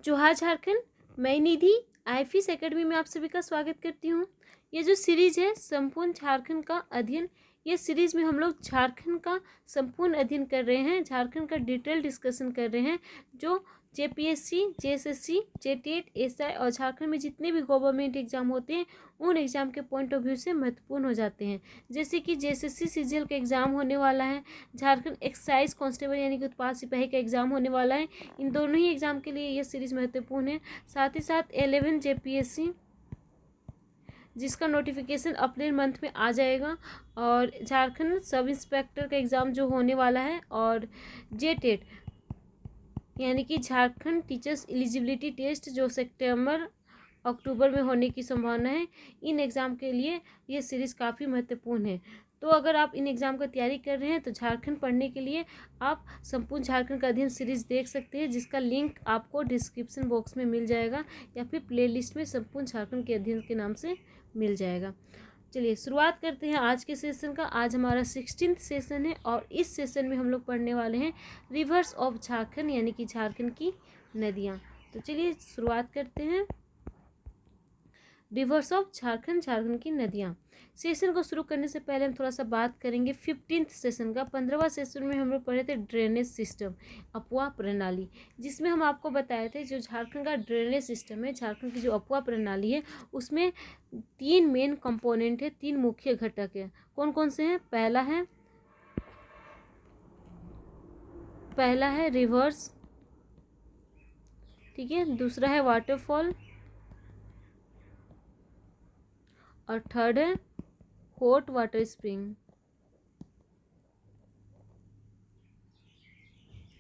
जोहार झारखंड, मैं निधि आईफिस एकेडमी में आप सभी का स्वागत करती हूँ। ये जो सीरीज है संपूर्ण झारखंड का अध्ययन, ये सीरीज में हम लोग झारखंड का संपूर्ण अध्ययन कर रहे हैं, झारखंड का डिटेल डिस्कशन कर रहे हैं। जो जेपीएससी, जेएसएससी, जेटीएट, एसआई और झारखंड में जितने भी गवर्नमेंट एग्जाम होते हैं उन एग्जाम के पॉइंट ऑफ व्यू से महत्वपूर्ण हो जाते हैं। जैसे कि जेएसएससी सीजीएल का एग्जाम होने वाला है, झारखंड एक्साइज कांस्टेबल यानी कि उत्पाद सिपाही का एग्जाम होने वाला है। इन दोनों ही एग्जाम के लिए यह सीरीज महत्वपूर्ण है। साथ ही साथ 11 जेपीएससी जिसका नोटिफिकेशन अप्रैल मंथ में आ जाएगा, और झारखंड सब इंस्पेक्टर का एग्ज़ाम जो होने वाला है, और जेटेट यानी कि झारखंड टीचर्स एलिजिबिलिटी टेस्ट जो सितंबर अक्टूबर में होने की संभावना है। इन एग्ज़ाम के लिए ये सीरीज़ काफ़ी महत्वपूर्ण है। तो अगर आप इन एग्ज़ाम का तैयारी कर रहे हैं तो झारखंड पढ़ने के लिए आप संपूर्ण झारखंड का अध्ययन सीरीज़ देख सकते हैं, जिसका लिंक आपको डिस्क्रिप्शन बॉक्स में मिल जाएगा या फिर प्लेलिस्ट में संपूर्ण झारखंड के अध्ययन के नाम से मिल जाएगा। चलिए शुरुआत करते हैं आज के सेशन का। आज हमारा 16th सेशन है और इस सेशन में हम लोग पढ़ने वाले हैं रिवर्स ऑफ झारखंड यानी कि झारखंड की नदियाँ। तो चलिए शुरुआत करते हैं। रिवर्स ऑफ झारखंड, झारखंड की नदियाँ। सेशन को शुरू करने से पहले हम थोड़ा सा बात करेंगे 15th सेशन का। 15वां सेशन में हम लोग पढ़े थे ड्रेनेज सिस्टम, अफवाह प्रणाली, जिसमें हम आपको बताए थे जो झारखंड का ड्रेनेज सिस्टम है, झारखंड की जो अफवाह प्रणाली है, उसमें 3 मेन कंपोनेंट है, 3 मुख्य घटक है। कौन कौन से हैं? पहला है रिवर्स, ठीक है, दूसरा है वाटरफॉल, और थर्ड है हॉट वाटर स्प्रिंग।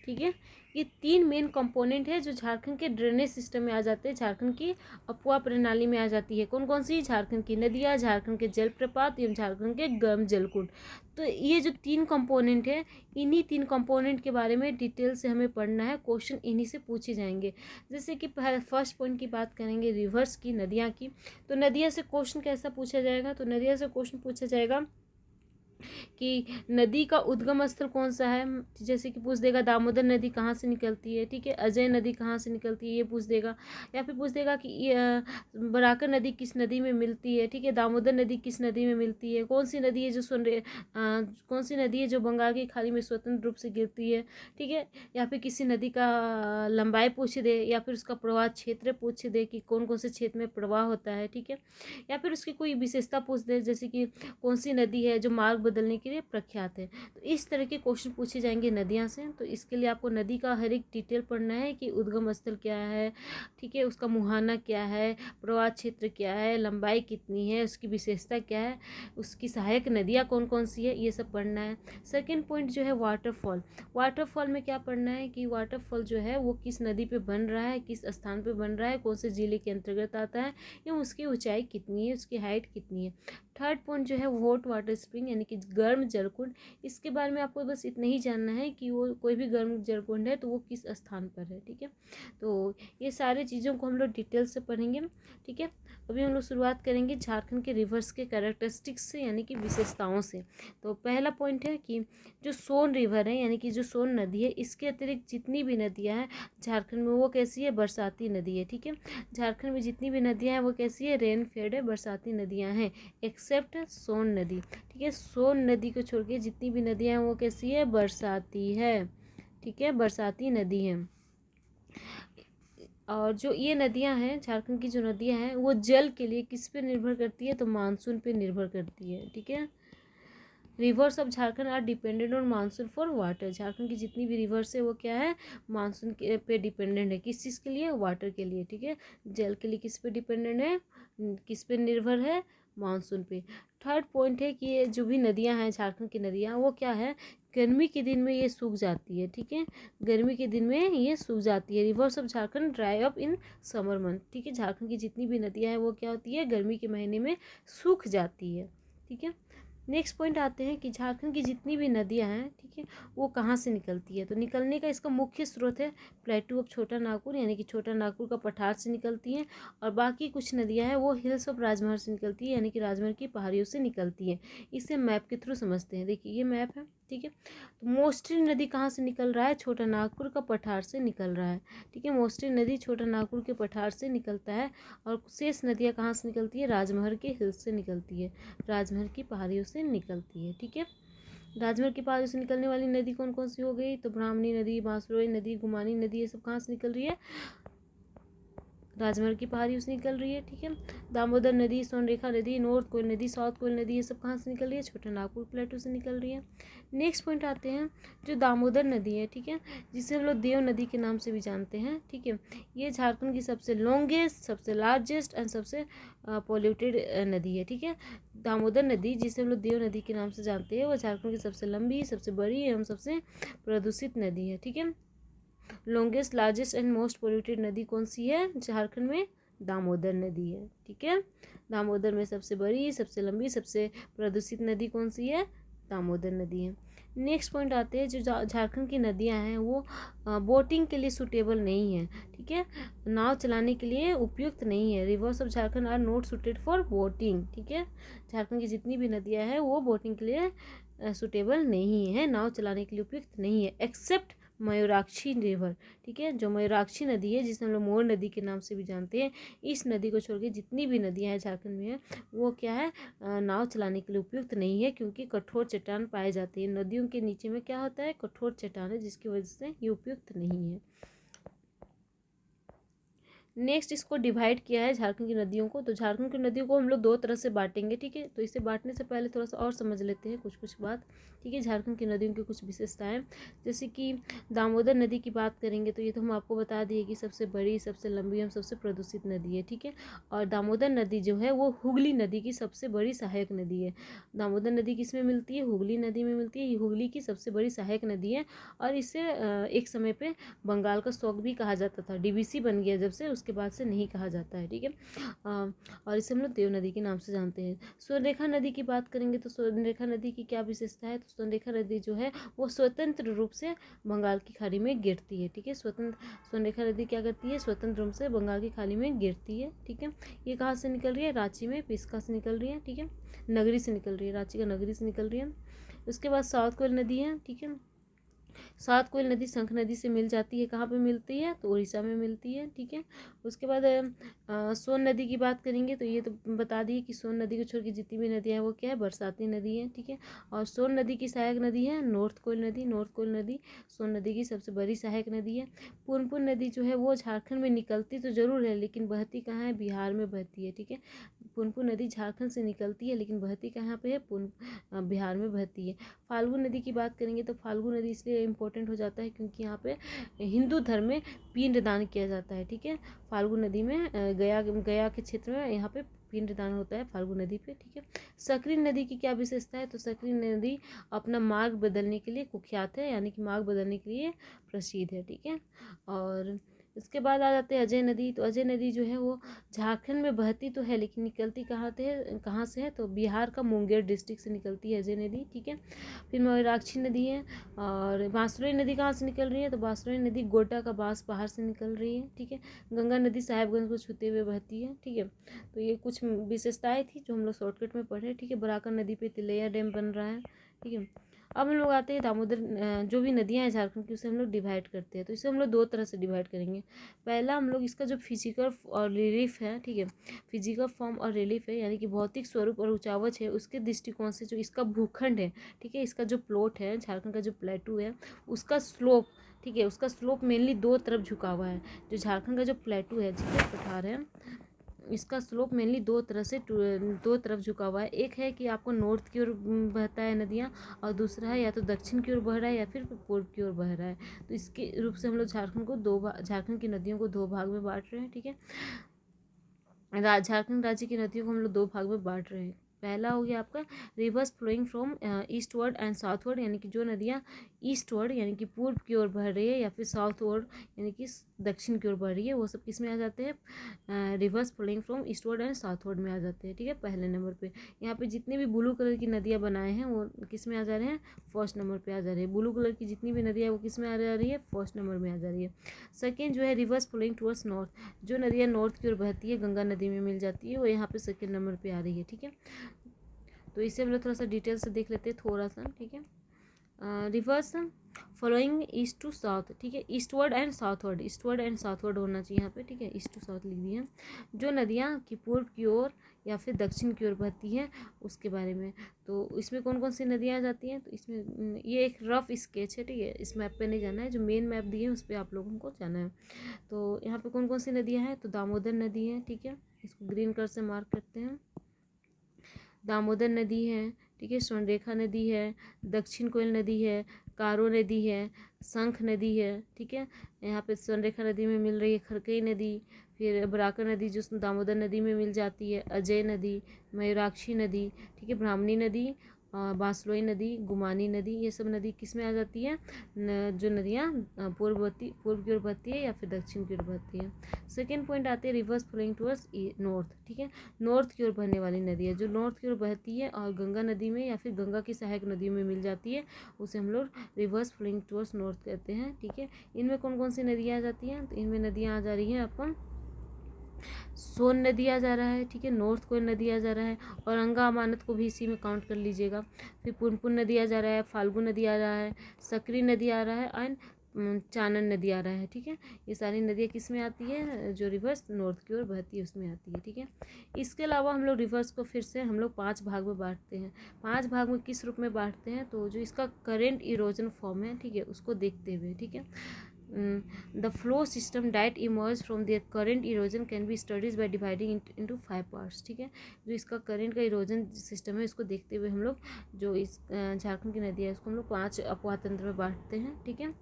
ठीक है, ये 3 मेन कंपोनेंट है जो झारखंड के ड्रेनेज सिस्टम में आ जाते हैं, झारखंड की अफवाह प्रणाली में आ जाती है। कौन कौन सी? झारखंड की नदियाँ, झारखंड के जलप्रपात एवं झारखंड के गर्म जलकुंड। तो ये जो 3 कंपोनेंट है, इन्हीं 3 कंपोनेंट के बारे में डिटेल से हमें पढ़ना है। क्वेश्चन इन्हीं से पूछे जाएंगे। जैसे कि फर्स्ट पॉइंट की बात करेंगे रिवर्स की, नदियाँ की। तो नदियाँ से क्वेश्चन कैसा पूछा जाएगा? तो नदियाँ से क्वेश्चन पूछा जाएगा कि नदी का उद्गम स्थल कौन सा है। जैसे कि पूछ देगा दामोदर नदी कहाँ से निकलती है, ठीक है, अजय नदी कहाँ से निकलती है, ये पूछ देगा। या फिर पूछ देगा कि बराकर नदी किस नदी में मिलती है, ठीक है, दामोदर नदी किस नदी में मिलती है, कौन सी नदी है जो कौन सी नदी है जो बंगाल की खाड़ी में स्वतंत्र रूप से गिरती है, ठीक है। या फिर किसी नदी का लंबाई पूछ दे, या फिर उसका प्रवाह क्षेत्र पूछ दे कि कौन कौन से क्षेत्र में प्रवाह होता है, ठीक है। या फिर उसकी कोई विशेषता पूछ दे, जैसे कि कौन सी नदी है जो मार्ग बदलने के लिए प्रख्यात है। तो इस तरह के क्वेश्चन पूछे जाएंगे नदियाँ से। तो इसके लिए आपको नदी का हर एक डिटेल पढ़ना है कि उद्गम स्थल क्या है, ठीक है, उसका मुहाना क्या है, प्रवाह क्षेत्र क्या है, लंबाई कितनी है, उसकी विशेषता क्या है, उसकी सहायक नदियाँ कौन कौन सी है, ये सब पढ़ना है। सेकेंड पॉइंट जो है वाटरफॉल। वाटरफॉल में क्या पढ़ना है कि वाटरफॉल जो है वो किस नदी पे बन रहा है, किस स्थान पे बन रहा है, कौन से जिले के अंतर्गत आता है, एवं उसकी ऊंचाई कितनी है, उसकी हाइट कितनी है। थर्ड पॉइंट जो है हॉट वाटर स्प्रिंग यानी कि गर्म जलकुंड। इसके बारे में आपको बस इतना ही जानना है कि वो कोई भी गर्म जलकुंड है तो वो किस स्थान पर है, ठीक है। तो ये सारी चीज़ों को हम लोग डिटेल से पढ़ेंगे, ठीक है। अभी हम लोग शुरुआत करेंगे झारखंड के रिवर्स के कैरेक्टरिस्टिक्स से यानी कि विशेषताओं से। तो पहला पॉइंट है कि जो सोन रिवर है यानी कि जो सोन नदी है, इसके अतिरिक्त जितनी भी नदियाँ हैं झारखंड में वो कैसी है? बरसाती नदी है, ठीक है। झारखंड में जितनी भी नदियाँ हैं वो कैसी है? रेन फेड है, बरसाती नदियाँ हैं, एक्सेप्ट सोन नदी, ठीक है। सोन नदी को छोड़ के जितनी भी नदियाँ हैं वो कैसी है? बरसाती है, ठीक है, बरसाती नदी है। और जो ये नदियां हैं, झारखंड की जो नदियां हैं, वो जल के लिए किस पे निर्भर करती है? तो मानसून पे निर्भर करती है, ठीक है। Rivers of Jharkhand are dependent on monsoon for water. Jharkhand की जितनी भी रिवर्स है वो क्या है? मानसून के पे डिपेंडेंट है। किस चीज़ के लिए? वाटर के लिए, ठीक है। जल के लिए किस पे डिपेंडेंट है? किस पे निर्भर है? मानसून पे। थर्ड पॉइंट है कि ये जो भी नदियां हैं, झारखंड की नदियां, वो क्या है? गर्मी के दिन में ये सूख जाती है, ठीक है। गर्मी के दिन में ये सूख जाती है। Rivers of Jharkhand dry up in summer month, ठीक है। झारखंड की जितनी भी नदियां हैं वो क्या होती है? गर्मी के महीने में सूख जाती है, ठीक है। नेक्स्ट पॉइंट आते हैं कि झारखंड की जितनी भी नदियां हैं, ठीक है, वो कहाँ से निकलती है? तो निकलने का इसका मुख्य स्रोत है प्लेटू ऑफ छोटा नागपुर यानी कि छोटा नागपुर का पठार से निकलती हैं, और बाकी कुछ नदियां हैं वो हिल्स ऑफ राजमहल से निकलती है यानी कि राजमहल की पहाड़ियों से निकलती है। इसे मैप के थ्रू समझते हैं। देखिए ये मैप है, ठीक है। तो मोस्टरी नदी कहाँ से निकल रहा है, छोटा नागपुर का पठार से निकल रहा है, ठीक है। मोस्टरी नदी छोटा नागपुर के पठार से निकलता है, और शेष नदियाँ कहाँ से निकलती है, राजमहल के हिल्स से निकलती है, राजमहल की पहाड़ियों से निकलती है, ठीक है। राजमहल की पहाड़ियों से निकलने वाली नदी कौन कौन सी हो गई, तो ब्राह्मणी नदी, बांसुरी नदी, गुमानी नदी, ये सब कहाँ से निकल रही है, राजमहल की पहाड़ियों से निकल रही है, ठीक है। दामोदर नदी, सोनरेखा नदी, नॉर्थ कोयल नदी, साउथ कोयल नदी, ये सब कहाँ से निकल रही है, छोटा नागपुर प्लेटू से निकल रही है। नेक्स्ट पॉइंट आते हैं, जो दामोदर नदी है, ठीक है, जिसे हम लोग देव नदी के नाम से भी जानते हैं, ठीक है। ये झारखंड की सबसे लॉन्गेस्ट, सबसे लार्जेस्ट एंड सबसे पोल्यूटेड नदी है, ठीक है। दामोदर नदी, जिसे हम लोग देव नदी के नाम से जानते हैं, वो झारखंड की सबसे लंबी, सबसे बड़ी एवं सबसे प्रदूषित नदी है, ठीक है। Longest, largest and most polluted नदी कौन सी है झारखंड में, दामोदर नदी है, ठीक है। दामोदर में सबसे बड़ी, सबसे लंबी, सबसे प्रदूषित नदी कौन सी है, दामोदर नदी है। नेक्स्ट पॉइंट आते हैं, जो झारखंड की नदियां हैं वो बोटिंग के लिए सूटेबल नहीं है, ठीक है, नाव चलाने के लिए उपयुक्त नहीं है। Rivers of Jharkhand are not suited for boating, ठीक है। झारखंड की जितनी भी नदियां हैं वो बोटिंग के लिए सूटेबल नहीं है, नाव चलाने के लिए उपयुक्त नहीं है, एक्सेप्ट मयूराक्षी रिवर, ठीक है। जो मयूराक्षी नदी है, जिसे हम लोग मोर नदी के नाम से भी जानते हैं, इस नदी को छोड़ के जितनी भी नदियां हैं झारखंड में है, वो क्या है, नाव चलाने के लिए उपयुक्त नहीं है, क्योंकि कठोर चट्टान पाए जाते हैं। नदियों के नीचे में क्या होता है, कठोर चट्टान है, जिसकी वजह से ये उपयुक्त नहीं है। नेक्स्ट इसको डिवाइड किया है झारखंड की नदियों को, तो झारखंड की नदियों को हम लोग दो तरह से बांटेंगे, ठीक है। तो इसे बांटने से पहले थोड़ा सा और समझ लेते हैं कुछ कुछ बात, ठीक है। झारखंड की नदियों की कुछ विशेषताएं, जैसे कि दामोदर नदी की बात करेंगे तो ये तो हम आपको बता दिए कि सबसे बड़ी, सबसे लंबी एवं सबसे प्रदूषित नदी है, ठीक है। और दामोदर नदी जो है वो हुगली नदी की सबसे बड़ी सहायक नदी है। दामोदर नदी किस में मिलती है, हुगली नदी में मिलती है, ये हुगली की सबसे बड़ी सहायक नदी है, और इसे एक समय पे बंगाल का शौक भी कहा जाता था, डीवीसी बन गया जब से, उसके बाद से नहीं कहा जाता है, ठीक है। और इसे हम लोग देव नदी के नाम से जानते हैं। स्वर्णरेखा नदी की बात करेंगे तो स्वर्णरेखा नदी की क्या विशेषता है, तो स्वर्णरेखा नदी जो है वो स्वतंत्र रूप से बंगाल की खाड़ी में गिरती है, ठीक है। स्वर्णरेखा नदी क्या करती है, स्वतंत्र रूप से बंगाल की खाड़ी में गिरती है, ठीक है। ये कहाँ से निकल रही है, रांची में पिस्का से निकल रही है, ठीक है, नगरी से निकल रही है, रांची का नगरी से निकल रही है। उसके बाद साउथ कोयल नदी है, ठीक है। सात कोयल नदी शंख नदी से मिल जाती है, कहाँ पे मिलती है, तो उड़ीसा में मिलती है, ठीक है। उसके बाद सोन नदी की बात करेंगे तो ये तो बता दिए कि सोन नदी को छोड़ के जितनी भी नदियाँ हैं वो क्या है, बरसाती नदी है, ठीक है। और सोन नदी की सहायक नदी है नॉर्थ कोयल नदी, नॉर्थ कोयल नदी सोन नदी की सबसे बड़ी सहायक नदी है। पुनपुन नदी जो है वो झारखंड में निकलती तो जरूर है, लेकिन बहती कहाँ है, बिहार में बहती है, ठीक है। पुनपुन नदी झारखंड से निकलती है, लेकिन बहती कहाँ पे है, बिहार में बहती है। फाल्गु नदी की बात करेंगे तो फाल्गु नदी इसलिए इम्पोर्टेंट हो जाता है क्योंकि यहाँ पे हिंदू धर्म में पिंडदान किया जाता है, ठीक है। फाल्गु नदी में गया के क्षेत्र में यहाँ पे पिंडदान होता है फाल्गु नदी पे, ठीक है। सकरी नदी की क्या विशेषता है, तो सकरी नदी अपना मार्ग बदलने के लिए कुख्यात है, यानी कि मार्ग बदलने के लिए प्रसिद्ध है, ठीक है। और इसके बाद आ जाते हैं अजय नदी, तो अजय नदी जो है वो झारखंड में बहती तो है, लेकिन निकलती कहाँ से है, तो बिहार का मुंगेर डिस्ट्रिक्ट से निकलती है अजय नदी, ठीक है। फिर मयूराक्षी नदी है, और बांसुरी नदी कहाँ से निकल रही है, तो बांसुरी नदी गोड्डा का बांस पहाड़ से निकल रही है, ठीक है। गंगा नदी साहेबगंज को छूते हुए बहती है, ठीक है। तो ये कुछ विशेषताएं थी जो हम लोग शॉर्टकट में पढ़े, ठीक है। बराकर नदी पे तिलैया डैम बन रहा है, ठीक है। अब हम लोग आते हैं दामोदर, जो भी नदियाँ हैं झारखंड की उसे हम लोग डिवाइड करते हैं, तो इसे हम लोग दो तरह से डिवाइड करेंगे। पहला हम लोग इसका जो फिजिकल और रिलीफ है, ठीक है, फिजिकल फॉर्म और रिलीफ है, यानी कि भौतिक स्वरूप और ऊंचावच है, उसके दृष्टिकोण से जो इसका भूखंड है, ठीक है, इसका जो प्लॉट है, झारखंड का जो प्लेटू है, उसका स्लोप, ठीक है, उसका स्लोप मेनली दो तरफ झुका हुआ है। जो झारखंड का जो प्लेटू है, जिसका पठार है, इसका स्लोप मेनली दो तरफ झुका हुआ है। एक है कि आपको नॉर्थ की ओर बहता है नदियाँ, और दूसरा है या तो दक्षिण की ओर बह रहा है या फिर पूर्व की ओर बह रहा है। तो इसके रूप से हम लोग झारखंड की नदियों को दो भाग में बांट रहे हैं, ठीक है। झारखंड राज्य की नदियों को हम लोग दो भाग में बांट रहे हैं। पहला हो गया आपका rivers flowing from eastward and southward, यानी कि जो नदियाँ ईस्टवर्ड यानी कि पूर्व की ओर बह रही है, या फिर साउथवर्ड यानी कि दक्षिण की ओर बह रही है, वो सब किस में आ जाते हैं, rivers flowing from eastward and southward में आ जाते हैं, ठीक है, पहले नंबर पे। यहाँ पे जितने भी ब्लू कलर की नदियाँ बनाए हैं वो किस में आ जा रहे हैं, फर्स्ट नंबर पे आ जा रही है। ब्लू कलर की जितनी भी नदियाँ वो किस में आ जा रही है, फर्स्ट नंबर में आ जा रही है। सेकेंड जो है रिवर्स फ्लोइंग टुवर्ड्स नॉर्थ, जो नदियाँ नॉर्थ की ओर बहती है, गंगा नदी में मिल जाती है, वो यहाँ पे सेकेंड नंबर पे आ रही है, ठीक है। तो इसे हम लोग थोड़ा सा डिटेल से देख लेते हैं थोड़ा सा, ठीक है। Rivers following east to south, ठीक है, ईस्टवर्ड एंड साउथवर्ड होना चाहिए यहाँ पे, ठीक है, ईस्ट टू साउथ लिख दिए। जो नदियाँ की पूर्व की ओर या फिर दक्षिण की ओर बहती हैं उसके बारे में। तो इसमें कौन कौन सी नदियाँ आ जाती हैं, तो इसमें ये एक रफ स्केच है, ठीक है, इस मैप पे नहीं जाना है, जो मेन मैप दिए हैं उस पर आप लोगों को जाना है। तो यहाँ पे कौन कौन सी नदियाँ हैं, तो दामोदर नदी है, ठीक है, इसको ग्रीन कलर से मार्क करते हैं, दामोदर नदी है, ठीक है, स्वर्णरेखा नदी है, दक्षिण कोयल नदी है, कारो नदी है, शंख नदी है, ठीक है, यहाँ पे स्वर्णरेखा नदी में मिल रही है खरकई नदी, फिर बराकर नदी जो दामोदर नदी में मिल जाती है, अजय नदी, मयूराक्षी नदी, ठीक है, ब्राह्मणी नदी, बांसलोई नदी, गुमानी नदी, ये सब नदी किस में आ जाती है, जो नदियाँ पूर्व की ओर बहती है या फिर दक्षिण की ओर बहती है। सेकेंड पॉइंट आते हैं रिवर्स फ्लोइंग टुवर्ड्स नॉर्थ, ठीक है, नॉर्थ की ओर बहने वाली नदी है, जो नॉर्थ की ओर बहती है और गंगा नदी में या फिर गंगा की सहायक नदियों में मिल जाती है, उसे हम लोग रिवर्स फ्लोइंग टुवर्ड्स नॉर्थ कहते हैं, ठीक है। इनमें कौन कौन सी नदियाँ आ जाती हैं, तो इनमें नदियाँ आ जा रही हैं अपन सोन नदी आ जा रहा है, ठीक है, नॉर्थ कोयल नदी आ जा रहा है, औरंगा अमानत को भी इसी में काउंट कर लीजिएगा। फिर पुनपुन नदी आ जा रहा है, फाल्गु नदी आ रहा है, सकरी नदी आ रहा है एंड चानन नदी आ रहा है, ठीक है। ये सारी नदियाँ किस में आती है, जो रिवर्स नॉर्थ की ओर बहती है उसमें आती है, ठीक है। इसके अलावा हम लोग रिवर्स को फिर से हम लोग 5 भाग में बांटते हैं। 5 भाग में किस रूप में बांटते हैं, तो जो इसका करेंट इरोजन फॉर्म है, ठीक है, उसको देखते हुए, ठीक है। The flow system that emerge from their current erosion can be studied by dividing it into 5 parts, ठीक है। जो इसका करंट का इरोजन सिस्टम है इसको देखते हुए हम लोग जो इस झारखंड की नदी है उसको हम लोग 5 अपवाह तंत्र में बांटते हैं, ठीक है।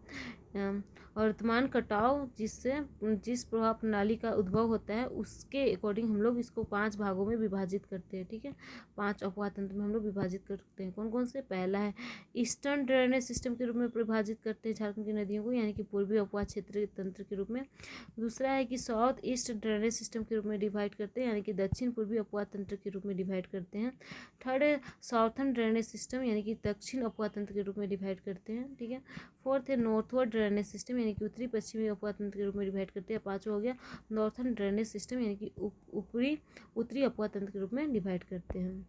वर्तमान कटाव जिस प्रवाह प्रणाली का उद्भव होता है उसके अकॉर्डिंग हम लोग इसको 5 भागों में विभाजित करते हैं, ठीक है। 5 अपवाह तंत्र में हम लोग विभाजित करते हैं, कौन कौन से, पहला है ईस्टर्न ड्रेनेज सिस्टम के रूप में विभाजित करते हैं झारखंड की नदियों को, यानी कि पूर्वी अपवाह क्षेत्र तंत्र के रूप में। दूसरा है कि साउथ ईस्ट ड्रेनेज सिस्टम के रूप में डिवाइड करते हैं, यानी कि दक्षिण पूर्वी अपवाह तंत्र के रूप में डिवाइड करते हैं। थर्ड है साउथर्न ड्रेनेज सिस्टम, यानी कि दक्षिण अपवाह तंत्र के रूप में डिवाइड करते हैं, ठीक है। फोर्थ है नॉर्थवर्ड ड्रेनेज सिस्टम, यानी कि उत्तरी पश्चिमी अपवाह तंत्र के रूप में डिवाइड करते हैं। पाँचवा हो गया नॉर्थर्न ड्रेनेज सिस्टम, यानी कि उत्तरी अपवाह तंत्र के रूप में डिवाइड करते हैं।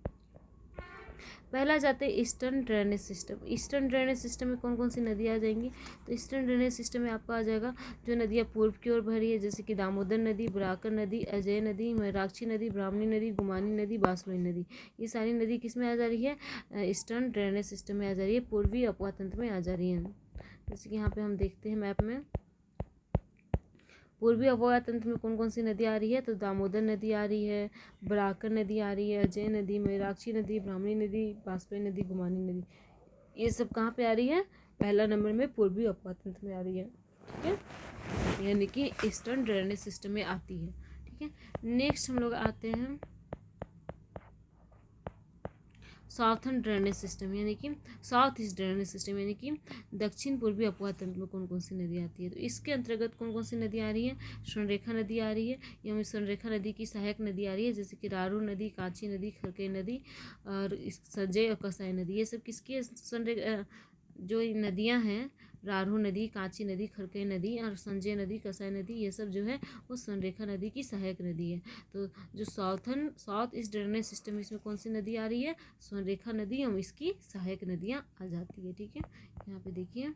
पहला जाते हैं eastern drainage system. Eastern drainage system में कौन कौन सी नदियाँ आ जाएंगी, तो ईस्टर्न ड्रेनेज सिस्टम में आपका आ जाएगा जो नदियाँ पूर्व की ओर बह रही है, जैसे कि दामोदर नदी, बराकर नदी, अजय नदी, मयूराक्षी नदी, ब्राह्मणी नदी, गुमानी नदी, बांसलोई नदी, ये सारी नदी किस में आ जा रही है, ईस्टर्न ड्रेनेज सिस्टम में आ जा रही है, पूर्वी अपवाह तंत्र में आ जा रही है। जैसे कि यहाँ पे हम देखते हैं मैप में पूर्वी अपवाह तंत्र में कौन कौन सी नदी आ रही है, तो दामोदर नदी आ रही है, बराकर नदी आ रही है, अजय नदी, मयूराक्षी नदी, ब्राह्मणी नदी, बांसलोई नदी, गुमानी नदी, ये सब कहाँ पे आ रही है, पहला नंबर में पूर्वी अपवाह तंत्र में आ रही है, ठीक है, यानी कि ईस्टर्न ड्रेनेज सिस्टम में आती है, ठीक है। नेक्स्ट हम लोग आते हैं साउथर्न ड्रेनेज सिस्टम, यानी कि साउथ ईस्ट ड्रेनेज सिस्टम, यानी कि दक्षिण पूर्वी अपवाह तंत्र में कौन कौन सी नदी आती है, तो इसके अंतर्गत कौन कौन सी नदी आ रही है, स्वर्णरेखा नदी आ रही है, या स्वर्णरेखा नदी की सहायक नदी आ रही है, जैसे कि रारू नदी, कांची नदी, खरकई नदी और संजय और कसाई नदी, ये सब किसकी स्वर्णरेखा जो नदियाँ हैं, रारू नदी, कांची नदी, खरकई नदी और संजय नदी, कसाई नदी, ये सब जो है वो स्वर्णरेखा नदी की सहायक नदी है। तो जो साउथ ईस्ट ड्रेनेज सिस्टम इसमें कौन सी नदी आ रही है, स्वर्णरेखा नदी और इसकी सहायक नदियाँ आ जाती है, ठीक है। यहाँ पे देखिए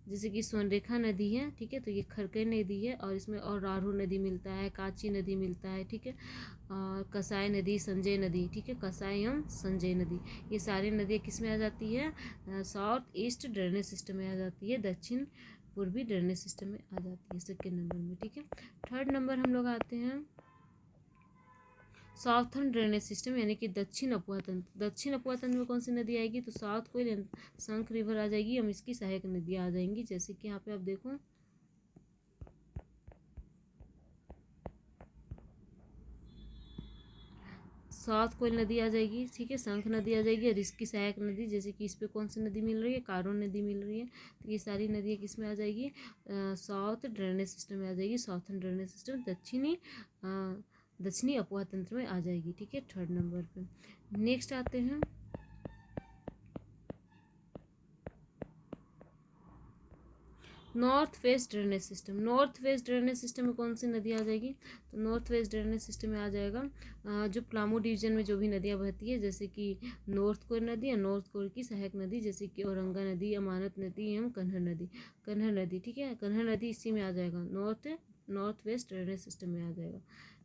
जैसे कि स्वर्णरेखा नदी है, ठीक है, तो ये खरकई नदी है और इसमें और रारू नदी मिलता है, कांची नदी मिलता है, ठीक है, और कसाई नदी, संजय नदी, ठीक है, कसाई एवं संजय नदी, ये सारी नदियाँ किस में आ जाती है, साउथ ईस्ट ड्रेनेज सिस्टम में आ जाती है, दक्षिण पूर्वी ड्रेनेज सिस्टम में आ जाती है सेकेंड नंबर में, ठीक है। थर्ड नंबर हम लोग आते हैं साउथर्न ड्रेनेज सिस्टम, यानी कि दक्षिण अपवाह तंत्र। दक्षिण अपवाह तंत्र में कौन सी नदी आएगी, तो साउथ कोयल शंख रिवर आ जाएगी, हम इसकी सहायक नदियाँ आ जाएंगी, जैसे कि यहाँ पे आप देखो साउथ कोयल नदी आ जाएगी, ठीक है, शंख नदी आ जाएगी और इसकी सहायक नदी जैसे कि इस पे कौन सी नदी मिल रही है, कारो नदी मिल रही है, तो ये सारी नदियाँ किस में आ जाएगी, साउथ ड्रेनेज सिस्टम में आ जाएगी, साउथर्न ड्रेनेज सिस्टम दक्षिणी अपवाह तंत्र में आ जाएगी, ठीक है, थर्ड नंबर पे। नेक्स्ट आते हैं north west drainage system, north west drainage system में कौन सी नदी आ जाएगी? तो नॉर्थ वेस्ट ड्रेनेज सिस्टम में आ जाएगा जो पलामू डिवीजन में जो भी नदियाँ बहती है, जैसे कि नॉर्थ कोर नदी या नॉर्थ कोर की सहायक नदी, जैसे कि औरंगा नदी, अमानत नदी एवं कन्हर नदी, ठीक है, कन्हर नदी इसी में आ जाएगा, नॉर्थ वेस्ट ड्रेनेज सिस्टम में आ जाएगा।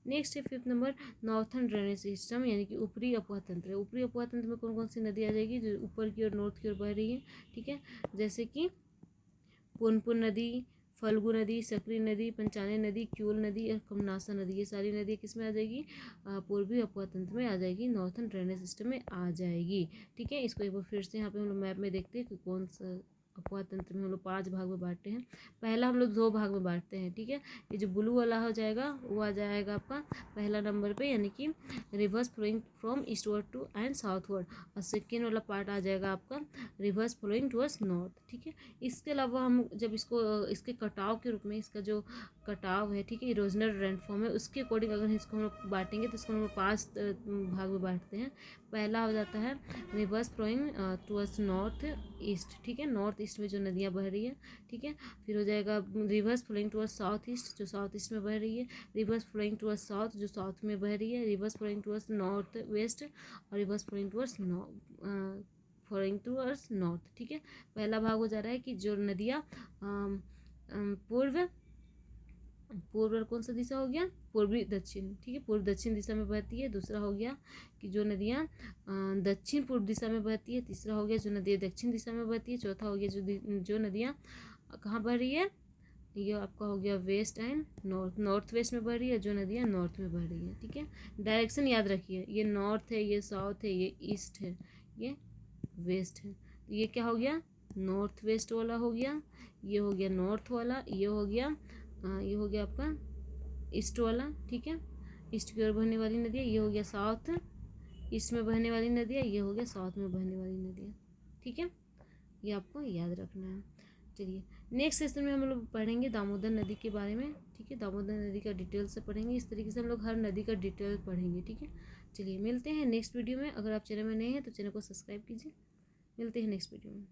नेक्स्ट है 5th number, northern drainage system, यानी कि ऊपरी अपवाह तंत्र। ऊपरी अपवाह तंत्र में कौन कौन सी नदी आ जाएगी जो ऊपर की ओर नॉर्थ की ओर बह रही है, ठीक है, जैसे कि पुनपुन नदी, फल्गु नदी, सकरी नदी, पंचाने नदी, क्यूल नदी और कमनासा नदी, ये सारी नदियाँ किस में आ जाएगी? पूर्वी अपवाह तंत्र में आ जाएगी, नॉर्थर्न ड्रेनेज सिस्टम में आ जाएगी, ठीक है। इसको एक बार फिर से यहाँ पे हम लोग मैप में देखते हैं कि कौन सा अपवाह तंत्र में हम लोग 5 भाग में बांटते हैं। पहला हम लोग 2 भाग में बांटते हैं, ठीक है। ये जो ब्लू वाला हो जाएगा वो आ जाएगा आपका पहला नंबर पे, यानी कि rivers flowing from eastward to and southward, और सेकेंड वाला पार्ट आ जाएगा आपका रिवर्स फ्लोइंग टुवर्ड्स नॉर्थ, ठीक है। इसके अलावा हम जब इसको इसके कटाव के रूप में, इसका जो कटाव है, ठीक है, इरोजनल रेनफॉर्म है, उसके अकॉर्डिंग अगर इसको हम लोग बांटेंगे तो इसको हम लोग 5 भाग में बांटते हैं। पहला हो जाता है rivers flowing towards north east, ठीक है, नॉर्थ ईस्ट में जो नदियाँ बह रही है, ठीक है। फिर हो जाएगा rivers flowing towards south east, जो साउथ ईस्ट में बह रही है, रिवर्स फ्लोइंग टुवर्ड्स साउथ, जो साउथ में बह रही है, rivers flowing towards north west, और रिवर्स फ्लोइंग टुवर्ड्स नॉर्थ, ठीक है। पहला भाग हो जा रहा है कि जो नदियाँ पूर्व पूर्व कौन सा दिशा हो गया? पूर्वी दक्षिण, ठीक है, पूर्व दक्षिण दिशा में बहती है। दूसरा हो गया कि जो नदियाँ दक्षिण पूर्व दिशा में बहती है। तीसरा हो गया जो नदियाँ दक्षिण दिशा में बहती है। चौथा हो गया जो नदियाँ कहाँ बह रही है? ये आपका हो गया वेस्ट एंड नॉर्थ वेस्ट में बह रही है, जो नदियाँ नॉर्थ में बह रही है, ठीक है। डायरेक्शन याद रखिए, ये नॉर्थ है, ये साउथ है, ये ईस्ट है, ये वेस्ट है। तो ये क्या हो गया? नॉर्थ वेस्ट वाला हो गया, ये हो गया नॉर्थ वाला, ये हो गया आपका ईस्ट वाला, ठीक है, ईस्ट की ओर बहने वाली नदी है। ये हो गया साउथ ईस्ट में बहने वाली नदी है, ये हो गया साउथ में बहने वाली नदी है, ठीक है। ये आपको याद रखना है। चलिए नेक्स्ट सेशन में हम लोग पढ़ेंगे दामोदर नदी के बारे में, ठीक है, दामोदर नदी का डिटेल से पढ़ेंगे। इस तरीके से हम लोग हर नदी का डिटेल पढ़ेंगे, ठीक है। चलिए मिलते हैं नेक्स्ट वीडियो में। अगर आप चैनल में नए हैं तो चैनल को सब्सक्राइब कीजिए। मिलते हैं नेक्स्ट वीडियो में।